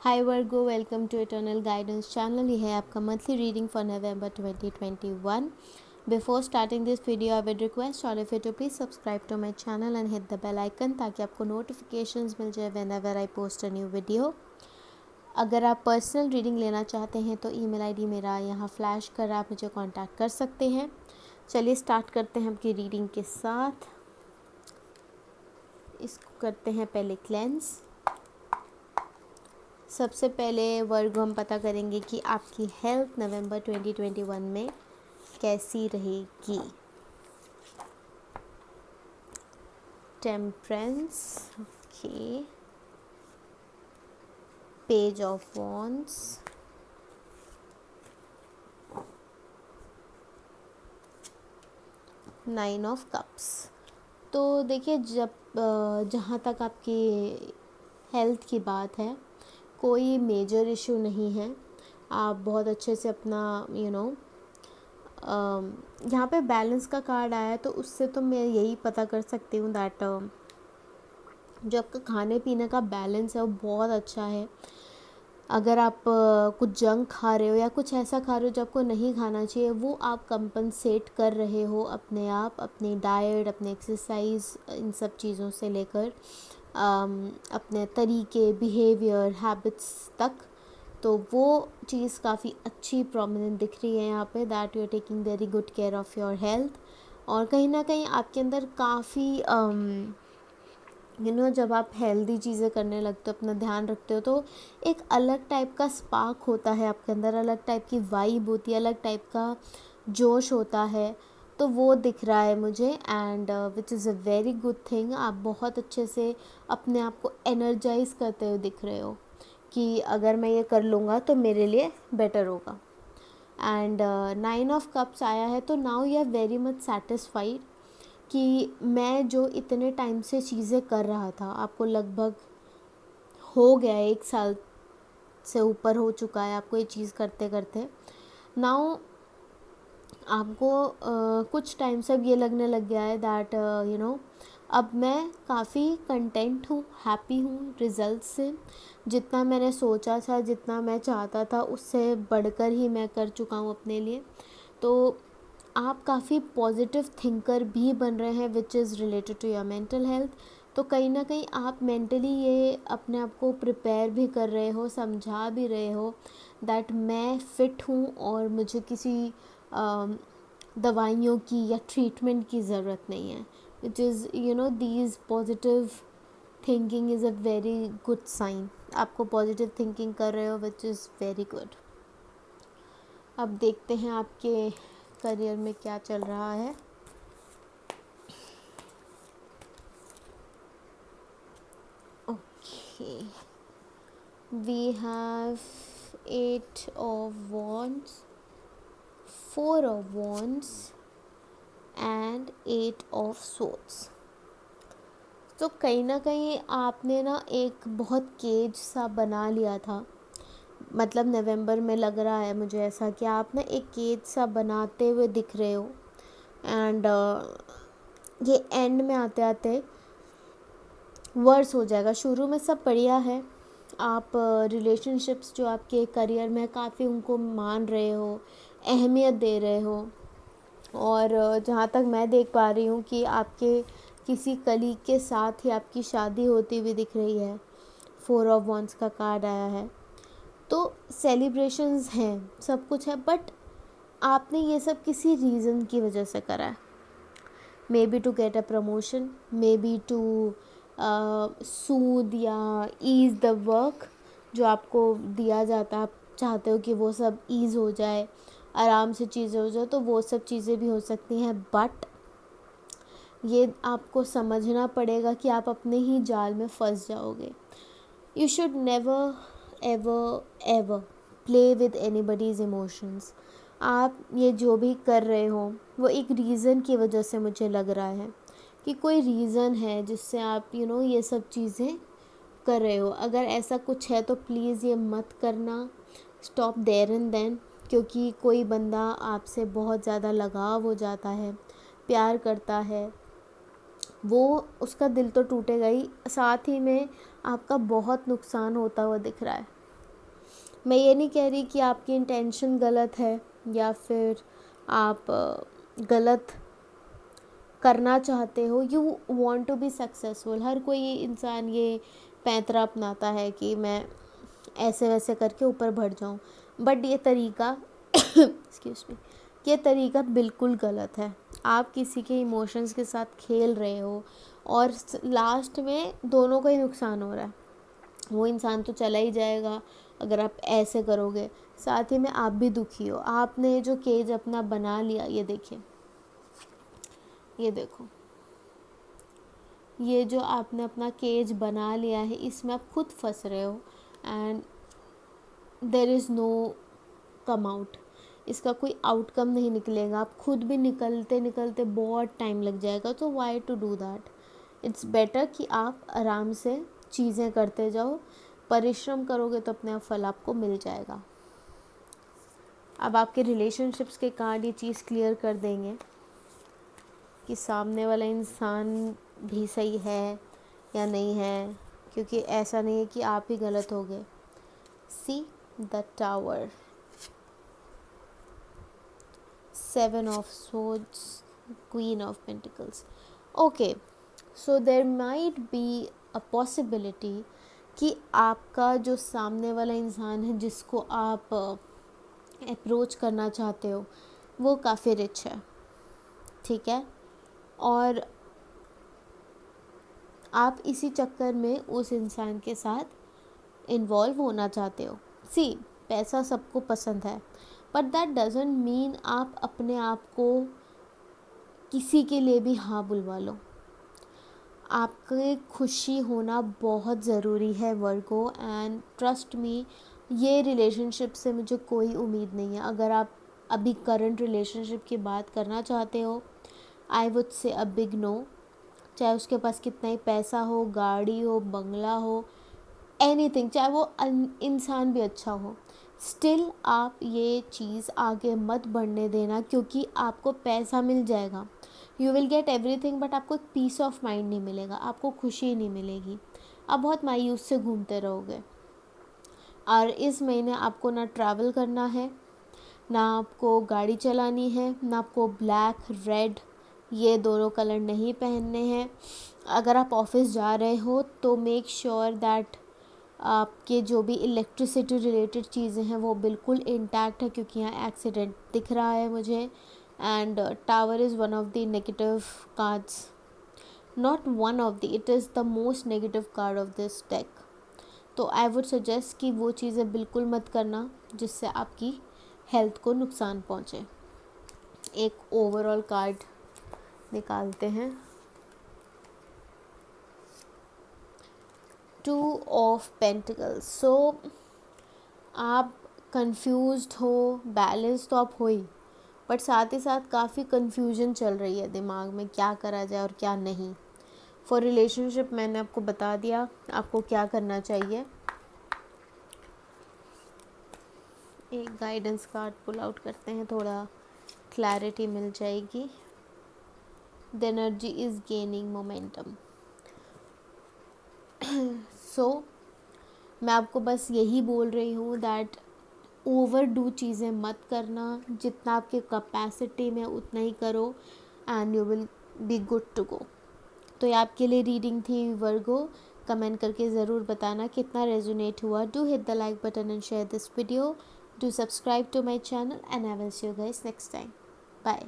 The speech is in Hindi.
Hi Virgos, welcome to eternal guidance channel. ये है आपका monthly reading for November 2021। Before starting this video I would request all of you to please subscribe to my channel and hit the bell icon ताकि आपको नोटिफिकेशंस मिल जाए whenever I post a new video. अगर आप पर्सनल रीडिंग लेना चाहते हैं तो ईमेल आईडी मेरा यहाँ फ्लैश कर आप मुझे कांटेक्ट कर सकते हैं। चलिए स्टार्ट करते हैं आपकी रीडिंग के साथ। इसको करते हैं पहले क्लेंस। सबसे पहले वर्ग हम पता करेंगे कि आपकी हेल्थ नवंबर 2021 में कैसी रहेगी। Temperance, okay, page of wands, nine of cups. तो देखिए, जब जहाँ तक आपकी हेल्थ की बात है, कोई मेजर इशू नहीं है। आप बहुत अच्छे से अपना यहाँ पे बैलेंस का कार्ड आया है, तो उससे तो मैं यही पता कर सकती हूँ दैट जो आपका खाने पीने का बैलेंस है वो बहुत अच्छा है। अगर आप कुछ जंक खा रहे हो या कुछ ऐसा खा रहे हो जो आपको नहीं खाना चाहिए, वो आप कंपनसेट कर रहे हो अपने आप, अपनी डाइट, अपने एक्सरसाइज, इन सब चीज़ों से लेकर अपने तरीके, बिहेवियर, हैबिट्स तक। तो वो चीज़ काफ़ी अच्छी प्रोमिनेंट दिख रही है यहाँ पे, that you are taking very good care of your health. और कहीं ना कहीं आपके अंदर काफ़ी जब आप हेल्दी चीज़ें करने लगते हो, अपना ध्यान रखते हो, तो एक अलग टाइप का स्पार्क होता है आपके अंदर, अलग टाइप की वाइब होती है, अलग टाइप का जोश होता है। तो वो दिख रहा है मुझे, and which is a very good thing. आप बहुत अच्छे से अपने आप को एनर्जाइज करते हुए दिख रहे हो कि अगर मैं ये कर लूँगा तो मेरे लिए बेटर होगा। एंड नाइन ऑफ कप्स आया है, तो now you are very much satisfied कि मैं जो इतने टाइम से चीज़ें कर रहा था, आपको लगभग हो गया है 1 साल से ऊपर हो चुका है आपको ये चीज़ करते करते। नाउ आपको कुछ टाइम से अब ये लगने लग गया है दैट अब मैं काफ़ी कंटेंट हूँ, हैप्पी हूँ रिज़ल्ट से। जितना मैंने सोचा था, जितना मैं चाहता था, उससे बढ़कर ही मैं कर चुका हूँ अपने लिए। तो आप काफ़ी पॉजिटिव थिंकर भी बन रहे हैं, which is related to your mental health. तो कहीं ना कहीं आप मेंटली ये अपने आप को प्रिपेयर भी कर रहे हो, समझा भी रहे हो दैट मैं फ़िट हूँ और मुझे किसी दवाइयों की या ट्रीटमेंट की ज़रूरत नहीं है। Which is these positive thinking is a very good sign. आपको पॉजिटिव थिंकिंग कर रहे हो, विच इज़ वेरी गुड। अब देखते हैं आपके करियर में क्या चल रहा है। Okay, we have 8 of wands, 4 of wands and 8 of swords. तो कहीं ना कहीं आपने ना एक बहुत केज सा बना लिया था, मतलब नवंबर में लग रहा है मुझे ऐसा कि आप ना एक केज सा बनाते हुए दिख रहे हो। एंड ये एंड में आते आते वर्स हो जाएगा। शुरू में सब बढ़िया है, आप रिलेशनशिप्स जो आपके करियर में काफ़ी उनको मान रहे हो, अहमियत दे रहे हो। और जहाँ तक मैं देख पा रही हूँ कि आपके किसी कलीग के साथ ही आपकी शादी होती हुई दिख रही है। 4 ऑफ वॉन्ड्स का कार्ड आया है, तो सेलिब्रेशंस हैं, सब कुछ है, बट आपने ये सब किसी रीज़न की वजह से करा है। Maybe to get a promotion, maybe to soothe या ईज़ द वर्क जो आपको दिया जाता है। आप चाहते हो कि वो सब ईज़ हो जाए, आराम से चीज़ें हो जाए, तो वो सब चीज़ें भी हो सकती हैं। बट ये आपको समझना पड़ेगा कि आप अपने ही जाल में फंस जाओगे। You should never ever ever play with anybody's emotions. आप ये जो भी कर रहे हो वो एक रीज़न की वजह से मुझे लग रहा है कि कोई रीज़न है जिससे आप ये सब चीज़ें कर रहे हो। अगर ऐसा कुछ है तो प्लीज़ ये मत करना, स्टॉप देयर एंड देन। क्योंकि कोई बंदा आपसे बहुत ज़्यादा लगाव हो जाता है, प्यार करता है, वो उसका दिल तो टूटेगा ही, साथ ही में आपका बहुत नुकसान होता हुआ दिख रहा है। मैं ये नहीं कह रही कि आपकी इंटेंशन गलत है या फिर आप गलत करना चाहते हो। You want to be successful. हर कोई इंसान ये पैंतरा अपनाता है कि मैं ऐसे वैसे करके ऊपर बढ़ जाऊं, बट ये तरीका एक्सक्यूज मी, ये तरीका बिल्कुल गलत है। आप किसी के इमोशंस के साथ खेल रहे हो और लास्ट में दोनों का ही नुकसान हो रहा है। वो इंसान तो चला ही जाएगा अगर आप ऐसे करोगे, साथ ही में आप भी दुखी हो। आपने जो केज अपना बना लिया, ये देखिए, ये देखो, ये जो आपने अपना केज बना लिया है, इसमें आप खुद फंस रहे हो and there is no come out. इसका कोई आउटकम नहीं निकलेगा। आप खुद भी निकलते निकलते बहुत टाइम लग जाएगा। तो why to do that? It's better कि आप आराम से चीज़ें करते जाओ। परिश्रम करोगे तो अपने आप फल आपको मिल जाएगा। अब आपके रिलेशनशिप्स के कार्ड ये चीज़ क्लियर कर देंगे कि सामने वाला इंसान भी सही है या नहीं है, क्योंकि ऐसा नहीं है कि आप ही गलत हो गए। See the tower, 7 of swords, Queen of Pentacles. Okay, so there might be a possibility कि आपका जो सामने वाला इंसान है जिसको आप अप्रोच करना चाहते हो वो काफ़ी रिच है, ठीक है, और आप इसी चक्कर में उस इंसान के साथ इन्वॉल्व होना चाहते हो। सी, पैसा सबको पसंद है, बट दैट डजंट मीन आप अपने आप को किसी के लिए भी हाँ बुलवा लो। आपकी खुशी होना बहुत ज़रूरी है वर्गो, एंड ट्रस्ट मी, ये रिलेशनशिप से मुझे कोई उम्मीद नहीं है। अगर आप अभी करंट रिलेशनशिप की बात करना चाहते हो, I would say a big no. चाहे उसके पास कितना ही पैसा हो, गाड़ी हो, बंगला हो, एनीथिंग, चाहे वो इंसान भी अच्छा हो, स्टिल आप ये चीज़ आगे मत बढ़ने देना, क्योंकि आपको पैसा मिल जाएगा, you will get everything, but आपको एक पीस ऑफ माइंड नहीं मिलेगा, आपको खुशी नहीं मिलेगी। आप बहुत मायूस से घूमते रहोगे। और इस महीने आपको ना ट्रैवल करना है, ना आपको गाड़ी चलानी है, ना आपको ब्लैक रेड ये दोनों कलर नहीं पहनने हैं। अगर आप ऑफिस जा रहे हो तो मेक श्योर दैट आपके जो भी इलेक्ट्रिसिटी रिलेटेड चीज़ें हैं वो बिल्कुल इंटैक्ट है, क्योंकि यहाँ एक्सीडेंट दिख रहा है मुझे। And tower is one of the negative cards, not one of the, it is the most negative card of this deck. तो आई वुड सजेस्ट कि वो चीज़ें बिल्कुल मत करना जिससे आपकी हेल्थ को नुकसान पहुँचे। एक ओवरऑल कार्ड निकालते हैं। 2 of Pentacles। सो आप कंफ्यूज्ड हो, बैलेंस तो आप हो ही, बट साथ ही साथ काफ़ी कंफ्यूजन चल रही है दिमाग में, क्या करा जाए और क्या नहीं। फॉर रिलेशनशिप मैंने आपको बता दिया आपको क्या करना चाहिए। एक गाइडेंस कार्ड पुल आउट करते हैं, थोड़ा क्लैरिटी मिल जाएगी। The energy is gaining momentum. So मैं आपको बस यही बोल रही हूँ दैट ओवर डू चीज़ें मत करना, जितना आपके कैपेसिटी में उतना ही करो and you will be good to go. तो ये आपके लिए रीडिंग थी वर्गो। कमेंट करके ज़रूर बताना कितना रेजोनेट हुआ। Do hit the like button and share this video. Do subscribe to my channel and I will see you guys next time. Bye.